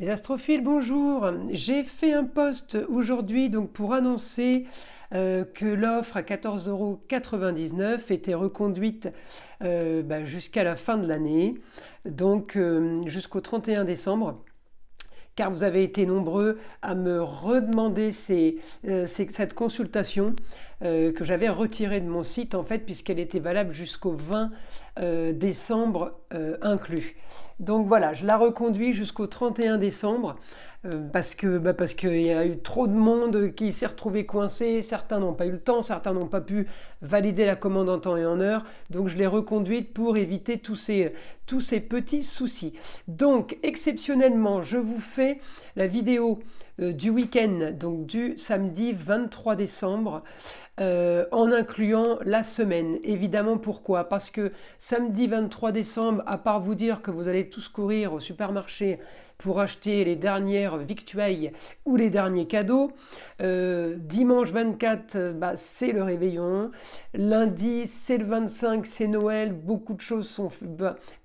Mes astrophiles, bonjour. J'ai fait un post aujourd'hui donc pour annoncer que l'offre à 14,99 € était reconduite jusqu'à la fin de l'année, donc jusqu'au 31 décembre. Car vous avez été nombreux à me redemander cette consultation que j'avais retirée de mon site en fait, puisqu'elle était valable jusqu'au 20 décembre inclus. Donc voilà, je la reconduis jusqu'au 31 décembre. Parce qu'il y a eu trop de monde qui s'est retrouvé coincé, certains n'ont pas eu le temps, certains n'ont pas pu valider la commande en temps et en heure, donc je l'ai reconduite pour éviter tous ces petits soucis. Donc exceptionnellement, je vous fais la vidéo du week-end, donc du samedi 23 décembre, en incluant la semaine. Évidemment, pourquoi? Parce que samedi 23 décembre, à part vous dire que vous allez tous courir au supermarché pour acheter les dernières victuailles ou les derniers cadeaux, dimanche 24, c'est le réveillon. Lundi, c'est le 25, c'est Noël. Beaucoup de choses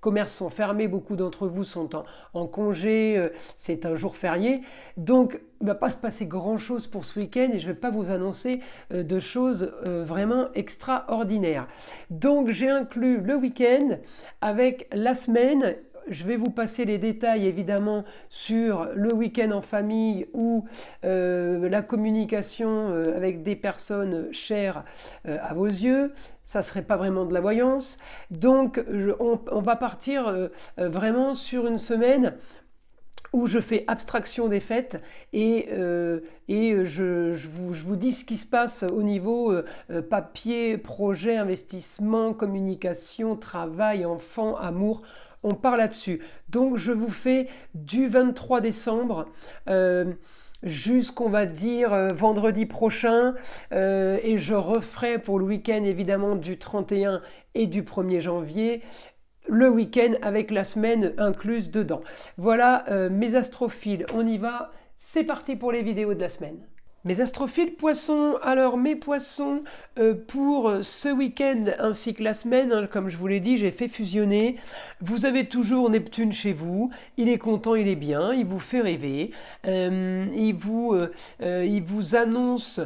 commerces sont fermés, beaucoup d'entre vous sont en congé, c'est un jour férié. Donc, il ne va pas se passer grand-chose pour ce week-end et je ne vais pas vous annoncer de choses vraiment extraordinaires. Donc, j'ai inclus le week-end avec la semaine. Je vais vous passer les détails évidemment sur le week-end en famille ou la communication avec des personnes chères à vos yeux. Ça ne serait pas vraiment de la voyance. Donc on va partir vraiment sur une semaine où je fais abstraction des fêtes et je vous dis ce qui se passe au niveau papier, projet, investissement, communication, travail, enfant, amour. On part là-dessus. Donc je vous fais du 23 décembre jusqu'on va dire vendredi prochain et je referai pour le week-end évidemment du 31 et du 1er janvier le week-end avec la semaine incluse dedans. Voilà mes astrophiles, on y va, c'est parti pour les vidéos de la semaine. Mes astrophiles poissons, alors mes poissons pour ce week-end ainsi que la semaine, hein, comme je vous l'ai dit, j'ai fait fusionner. Vous avez toujours Neptune chez vous, il est content, il est bien, il vous fait rêver, il vous annonce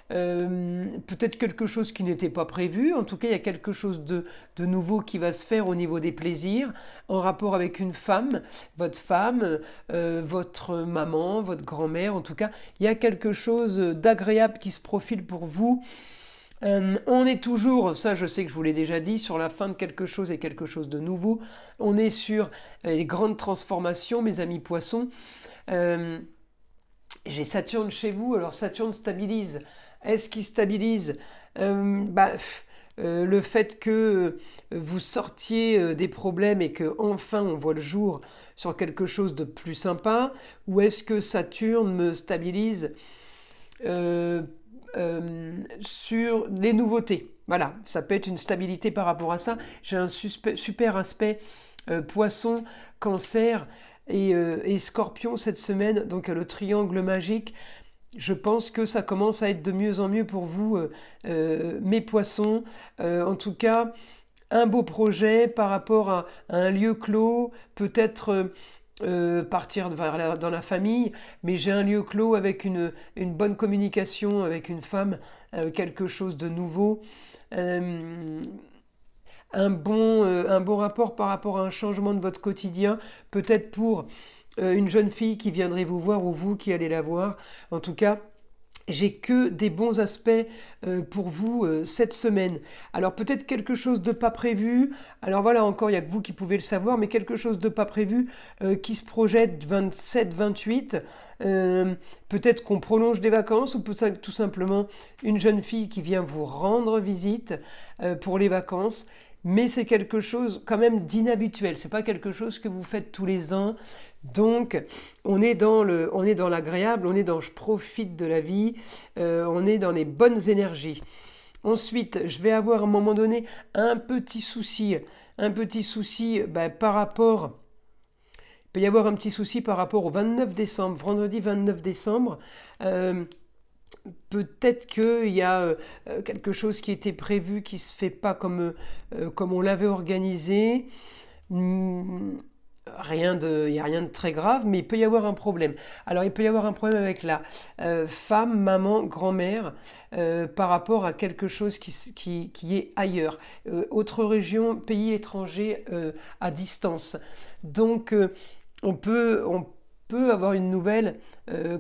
peut-être quelque chose qui n'était pas prévu. En tout cas, il y a quelque chose de nouveau qui va se faire au niveau des plaisirs en rapport avec une femme, votre maman, votre grand-mère. En tout cas, il y a quelque chose d'agréable qui se profile pour vous. On est toujours, ça je sais que je vous l'ai déjà dit, sur la fin de quelque chose et quelque chose de nouveau. On est sur les grandes transformations, mes amis poissons. J'ai Saturne chez vous, alors Saturne stabilise. Est-ce qu'il stabilise le fait que vous sortiez des problèmes et que enfin on voit le jour sur quelque chose de plus sympa, ou est-ce que Saturne me stabilise sur les nouveautés? Voilà, ça peut être une stabilité par rapport à ça. J'ai un super aspect poisson, cancer et scorpion cette semaine, donc le triangle magique. Je pense que ça commence à être de mieux en mieux pour vous, mes poissons. En tout cas, un beau projet par rapport à un lieu clos, peut-être partir dans la famille, mais j'ai un lieu clos avec une bonne communication avec une femme, quelque chose de nouveau. Un bon rapport par rapport à un changement de votre quotidien, peut-être pour une jeune fille qui viendrait vous voir ou vous qui allez la voir. En tout cas, j'ai que des bons aspects pour vous cette semaine. Alors peut-être quelque chose de pas prévu. Alors voilà, encore, il n'y a que vous qui pouvez le savoir, mais quelque chose de pas prévu qui se projette 27-28. Peut-être qu'on prolonge des vacances ou peut-être tout simplement une jeune fille qui vient vous rendre visite pour les vacances. Mais c'est quelque chose quand même d'inhabituel. C'est pas quelque chose que vous faites tous les ans. Donc, on est dans l'agréable, on est dans je profite de la vie, on est dans les bonnes énergies. Ensuite, je vais avoir à un moment donné un petit souci par rapport. Il peut y avoir un petit souci par rapport au 29 décembre, vendredi 29 décembre. Peut-être qu'il y a quelque chose qui était prévu qui ne se fait pas comme on l'avait organisé. Il n'y a rien de très grave, mais il peut y avoir un problème. Alors, il peut y avoir un problème avec la femme, maman, grand-mère, par rapport à quelque chose qui est ailleurs. Autre région, pays étranger, à distance. Donc, on peut avoir une nouvelle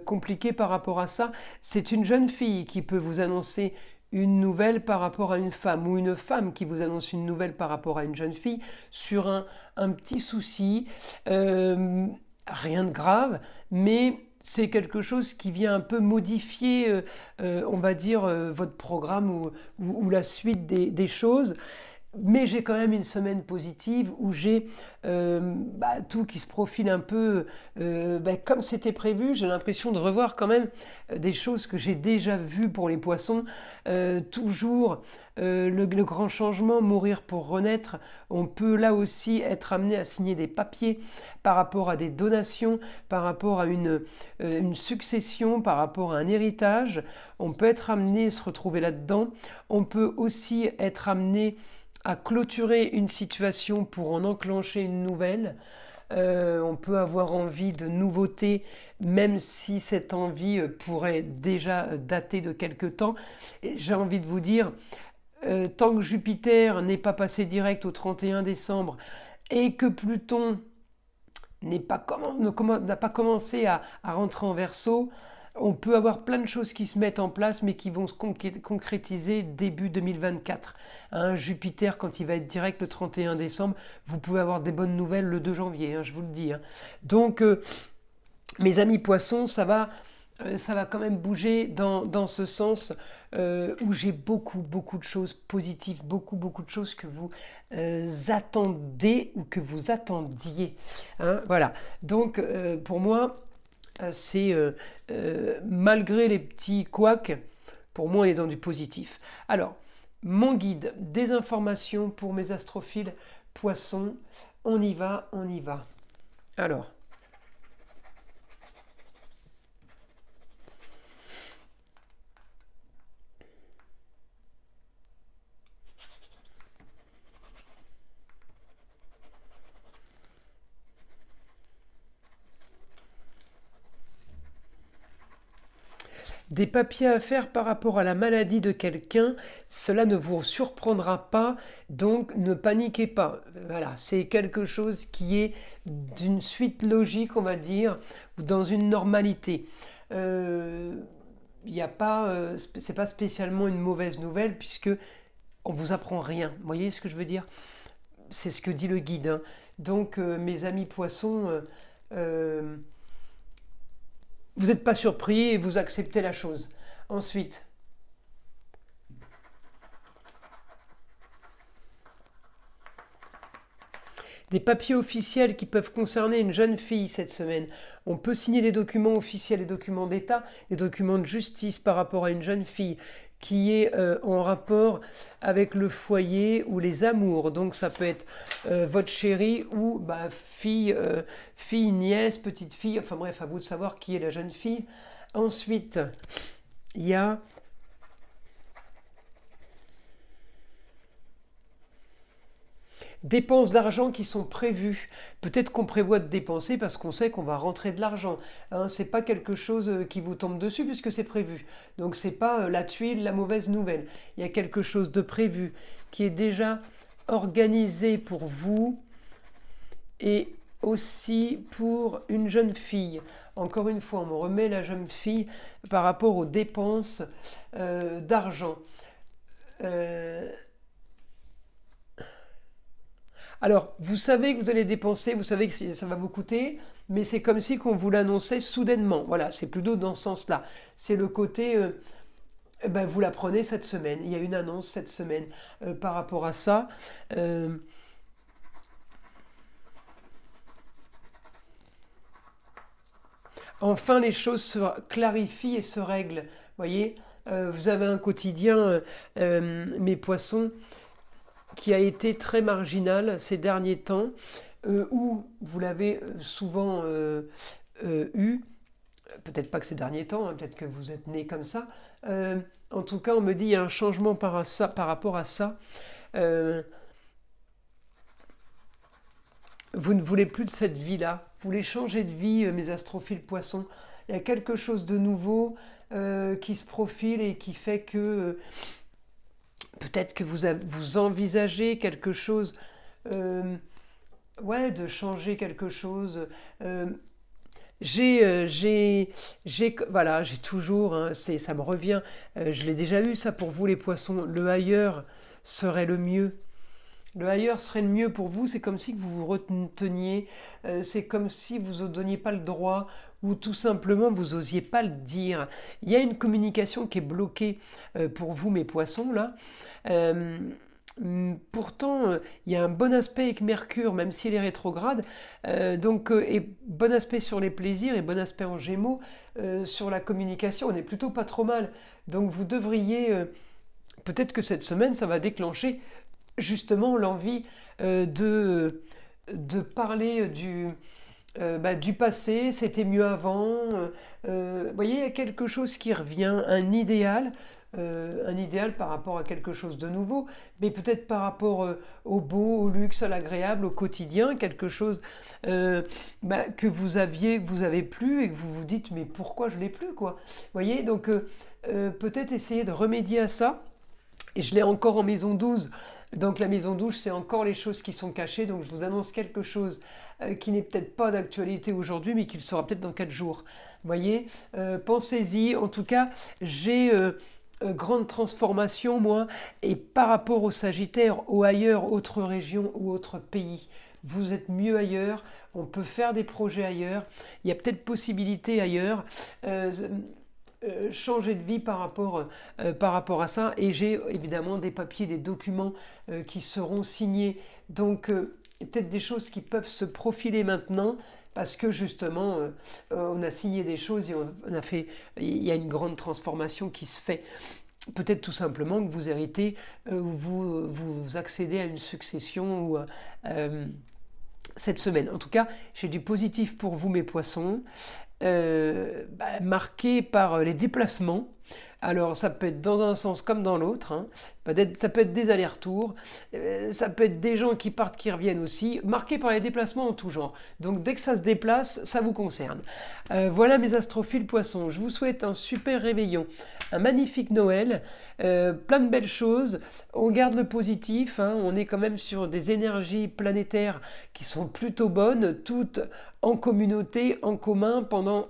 compliquée par rapport à ça. C'est une jeune fille qui peut vous annoncer une nouvelle par rapport à une femme ou une femme qui vous annonce une nouvelle par rapport à une jeune fille sur un petit souci, euh, rien de grave, mais c'est quelque chose qui vient un peu modifier, on va dire, votre programme ou la suite des choses. Mais j'ai quand même une semaine positive où j'ai tout qui se profile un peu comme c'était prévu. J'ai l'impression de revoir quand même des choses que j'ai déjà vues pour les poissons. Toujours le grand changement, mourir pour renaître. On peut là aussi être amené à signer des papiers par rapport à des donations, par rapport à une succession, par rapport à un héritage. On peut être amené à se retrouver là-dedans. On peut aussi être amené à clôturer une situation pour en enclencher une nouvelle. On peut avoir envie de nouveautés, même si cette envie pourrait déjà dater de quelque temps. Et j'ai envie de vous dire, tant que Jupiter n'est pas passé direct au 31 décembre et que Pluton n'a pas commencé à rentrer en Verseau, on peut avoir plein de choses qui se mettent en place, mais qui vont se concrétiser début 2024. Hein, Jupiter, quand il va être direct le 31 décembre, vous pouvez avoir des bonnes nouvelles le 2 janvier, hein, je vous le dis. Hein. Donc, mes amis poissons, ça va quand même bouger dans ce sens où j'ai beaucoup de choses positives, beaucoup de choses que vous attendez ou que vous attendiez. Hein, voilà. Donc, pour moi, c'est malgré les petits couacs, pour moi, on est dans du positif. Alors, mon guide, des informations pour mes astrophiles poissons. On y va, on y va. Alors, des papiers à faire par rapport à la maladie de quelqu'un, cela ne vous surprendra pas, donc ne paniquez pas. Voilà, c'est quelque chose qui est d'une suite logique, on va dire, ou dans une normalité. Euh, Il n'y a pas, c'est pas spécialement une mauvaise nouvelle puisque on vous apprend rien. Vous voyez ce que je veux dire? C'est ce que dit le guide. Hein. Donc, mes amis poissons, euh, vous n'êtes pas surpris et vous acceptez la chose. Ensuite, des papiers officiels qui peuvent concerner une jeune fille cette semaine. On peut signer des documents officiels, des documents d'État, des documents de justice par rapport à une jeune fille qui est en rapport avec le foyer ou les amours. Donc ça peut être votre chérie ou fille, nièce, petite fille. Enfin bref, à vous de savoir qui est la jeune fille. Ensuite, il y a dépenses d'argent qui sont prévues. Peut-être qu'on prévoit de dépenser parce qu'on sait qu'on va rentrer de l'argent. Hein, c'est pas quelque chose qui vous tombe dessus puisque c'est prévu. Donc c'est pas la tuile, la mauvaise nouvelle. Il y a quelque chose de prévu qui est déjà organisé pour vous et aussi pour une jeune fille. Encore une fois, on me remet la jeune fille par rapport aux dépenses d'argent. Euh, Alors, vous savez que vous allez dépenser, vous savez que ça va vous coûter, mais c'est comme si qu'on vous l'annonçait soudainement. Voilà, c'est plutôt dans ce sens-là. C'est le côté, vous la prenez cette semaine. Il y a une annonce cette semaine par rapport à ça. Euh, enfin, les choses se clarifient et se règlent. Vous voyez, vous avez un quotidien, mes poissons, qui a été très marginal ces derniers temps, où vous l'avez souvent eu, peut-être pas que ces derniers temps, hein, peut-être que vous êtes né comme ça. En tout cas, on me dit qu'il y a un changement par rapport à ça. Euh, Vous ne voulez plus de cette vie-là. Vous voulez changer de vie, mes astrophiles poissons. Il y a quelque chose de nouveau qui se profile et qui fait que peut-être que vous envisagez quelque chose, ouais, de changer quelque chose. Voilà, j'ai toujours, hein, ça me revient, je l'ai déjà eu ça pour vous les poissons, le ailleurs serait le mieux. Le ailleurs serait le mieux pour vous, c'est comme si vous vous reteniez, c'est comme si vous ne donniez pas le droit ou tout simplement vous n'osiez pas le dire. Il y a une communication qui est bloquée pour vous mes poissons là. Euh, Pourtant, il y a un bon aspect avec Mercure, même s'il est rétrograde, et bon aspect sur les plaisirs et bon aspect en Gémeaux sur la communication. On est plutôt pas trop mal. Donc vous devriez, peut-être que cette semaine, ça va déclencher justement l'envie de parler du passé, c'était mieux avant. Vous voyez, il y a quelque chose qui revient, un idéal par rapport à quelque chose de nouveau, mais peut-être par rapport au beau, au luxe, à l'agréable, au quotidien, quelque chose que vous avez plus et que vous vous dites mais pourquoi je l'ai plus quoi. Vous voyez, donc peut-être essayer de remédier à ça. Et je l'ai encore en maison 12. Donc la maison 12, c'est encore les choses qui sont cachées. Donc je vous annonce quelque chose qui n'est peut-être pas d'actualité aujourd'hui, mais qui le sera peut-être dans 4 jours. Vous voyez, pensez-y. En tout cas, j'ai grande transformation, moi. Et par rapport au Sagittaire, ou ailleurs, autre région ou autre pays, vous êtes mieux ailleurs. On peut faire des projets ailleurs. Il y a peut-être possibilité ailleurs. Changer de vie par rapport à ça, et j'ai évidemment des papiers, des documents qui seront signés, donc peut-être des choses qui peuvent se profiler maintenant parce que justement on a signé des choses et il y a une grande transformation qui se fait. Peut-être tout simplement que vous héritez ou vous accédez à une succession ou cette semaine. En tout cas, j'ai du positif pour vous mes poissons. Marqué par les déplacements. Alors ça peut être dans un sens comme dans l'autre, hein. Ça peut être des allers-retours, ça peut être des gens qui partent, qui reviennent aussi, marqué par les déplacements en tout genre. Donc dès que ça se déplace, ça vous concerne. Voilà mes astrophiles poissons, je vous souhaite un super réveillon, un magnifique Noël, plein de belles choses, on garde le positif, hein. On est quand même sur des énergies planétaires qui sont plutôt bonnes, toutes en communauté, en commun pendant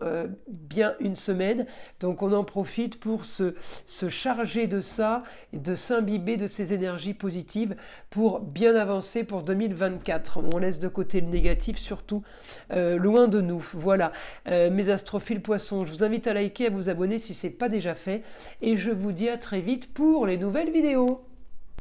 bien une semaine. Donc on en profite pour se charger de ça et de s'imbiber de ces énergies positives pour bien avancer pour 2024. On laisse de côté le négatif, surtout loin de nous. Voilà, mes astrophiles poissons, je vous invite à liker, à vous abonner si ce n'est pas déjà fait et je vous dis à très vite pour les nouvelles vidéos.